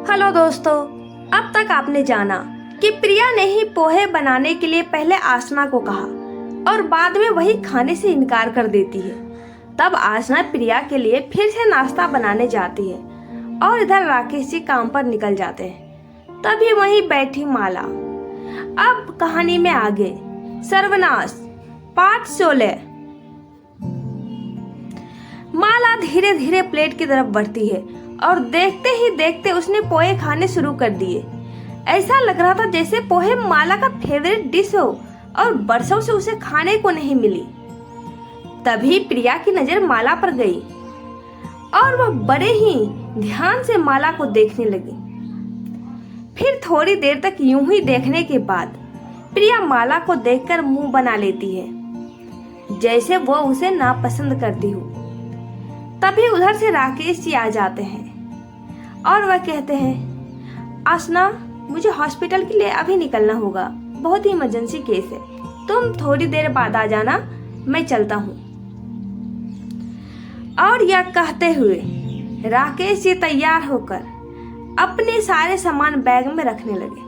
Hello दोस्तों, अब तक आपने जाना कि प्रिया ने ही पोहे बनाने के लिए पहले आसना को कहा और बाद में वही खाने से इनकार कर देती है। तब आसना प्रिया के लिए फिर से नाश्ता बनाने जाती है और इधर राकेश जी काम पर निकल जाते हैं। तभी वहीं बैठी माला। अब कहानी में आगे सर्वनाश पार्ट 16। माला धीरे धीरे प्लेट की तरफ बढ़ती है और देखते ही देखते उसने पोहे खाने शुरू कर दिए। ऐसा लग रहा था जैसे पोहे माला का फेवरेट डिश हो और बरसों से उसे खाने को नहीं मिली। तभी प्रिया की नजर माला पर गई और वह बड़े ही ध्यान से माला को देखने लगी। फिर थोड़ी देर तक यूं ही देखने के बाद प्रिया माला को देखकर मुंह बना लेती है, जैसे वो उसे नापसंद करती हो। तभी उधर से राकेश जी आ जाते हैं और वह कहते हैं, आसना मुझे हॉस्पिटल के लिए अभी निकलना होगा, बहुत ही इमरजेंसी केस है, तुम थोड़ी देर बाद आ जाना, मैं चलता हूँ। और यह कहते हुए राकेश जी तैयार होकर अपने सारे सामान बैग में रखने लगे।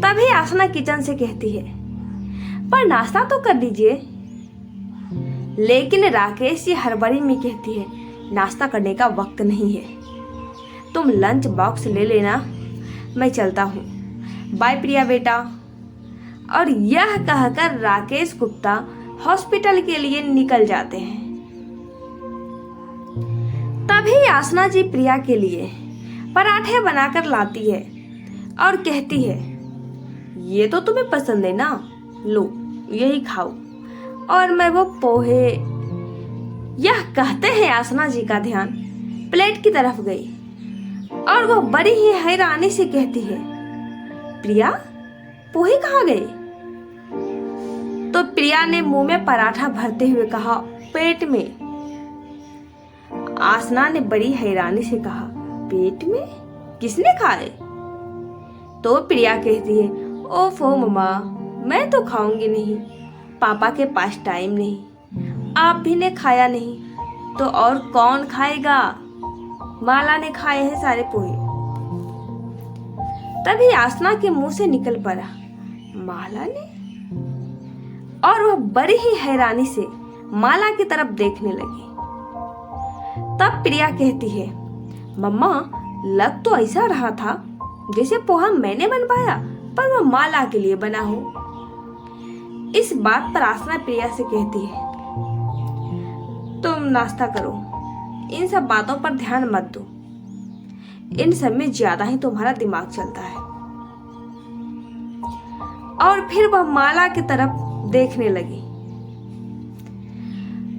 तभी आसना किचन से कहती है, पर नाश्ता तो कर दीजिए। लेकिन राकेश जी हड़बड़ी में कहती है, नाश्ता करने का वक्त नहीं है, तुम लंच बॉक्स ले लेना, मैं चलता हूँ, बाय प्रिया बेटा। और यह कहकर राकेश गुप्ता हॉस्पिटल के लिए निकल जाते हैं। तभी आसना जी प्रिया के लिए पराठे बनाकर लाती है और कहती है, ये तो तुम्हें पसंद है ना, लो यही खाओ और मैं वो पोहे। यह कहते हैं आसना जी का ध्यान प्लेट की तरफ गई और वो बड़ी ही हैरानी से कहती है, प्रिया पोहे कहाँ गए? तो प्रिया ने मुंह में पराठा भरते हुए कहा, पेट में। आसना ने बड़ी हैरानी से कहा, पेट में? किसने खाए? तो प्रिया कहती है, ओफो मम्मा, मैं तो खाऊंगी नहीं, पापा के पास टाइम नहीं, आप भी ने खाया नहीं तो और कौन खाएगा? माला ने खाए हैं सारे पोहे। तभी आसना के मुंह से निकल पड़ा, माला ने? और वह बड़ी ही हैरानी से माला की तरफ देखने लगी। तब प्रिया कहती है, मम्मा लग तो ऐसा रहा था जैसे पोहा मैंने बनवाया पर वह माला के लिए बना हो। इस बात पर आसना प्रिया से कहती है, तुम नाश्ता करो, इन सब बातों पर ध्यान मत दो, इन सब में ज्यादा ही तुम्हारा दिमाग चलता है। और फिर वह माला की तरफ देखने लगी।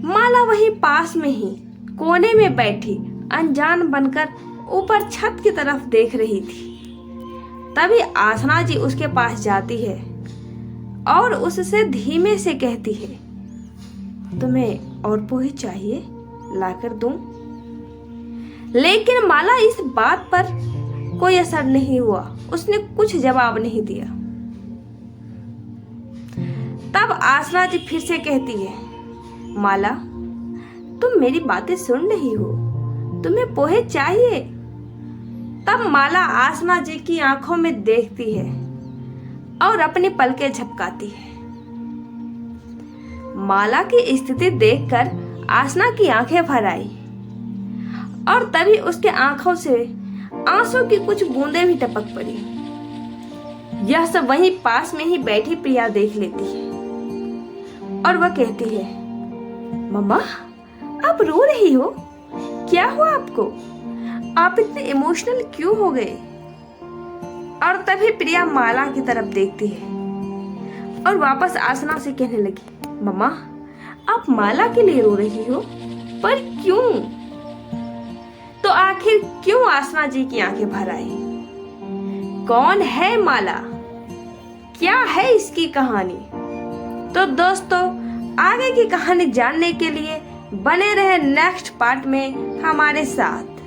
माला वहीं पास में ही कोने में बैठी अनजान बनकर ऊपर छत की तरफ देख रही थी। तभी आसना जी उसके पास जाती है और उससे धीमे से कहती है, तुम्हें और पोहे चाहिए, लाकर दूं? लेकिन माला इस बात पर कोई असर नहीं हुआ, उसने कुछ जवाब नहीं दिया। तब आसना जी फिर से कहती है, माला तुम मेरी बातें सुन रही हो, तुम्हें पोहे चाहिए? तब माला आसना जी की आंखों में देखती है और अपनी पलकें झपकाती है। माला की स्थिति देखकर आसना की आंखें भर आई और तभी उसके आंखों से आंसू की कुछ बूंदें भी टपक पड़ी। यह सब वहीं पास में ही बैठी प्रिया देख लेती है और वह कहती है, मम्मा आप रो रही हो, क्या हुआ आपको? आप इतने इमोशनल क्यों हो गए? और तभी प्रिया माला की तरफ देखती है और वापस आसना से कहने लगी, मम्मा आप माला के लिए रो रही हो, पर क्यों? तो आखिर क्यों आसना जी की आंखें भर आई? कौन है माला? क्या है इसकी कहानी? तो दोस्तों आगे की कहानी जानने के लिए बने रहे नेक्स्ट पार्ट में हमारे साथ।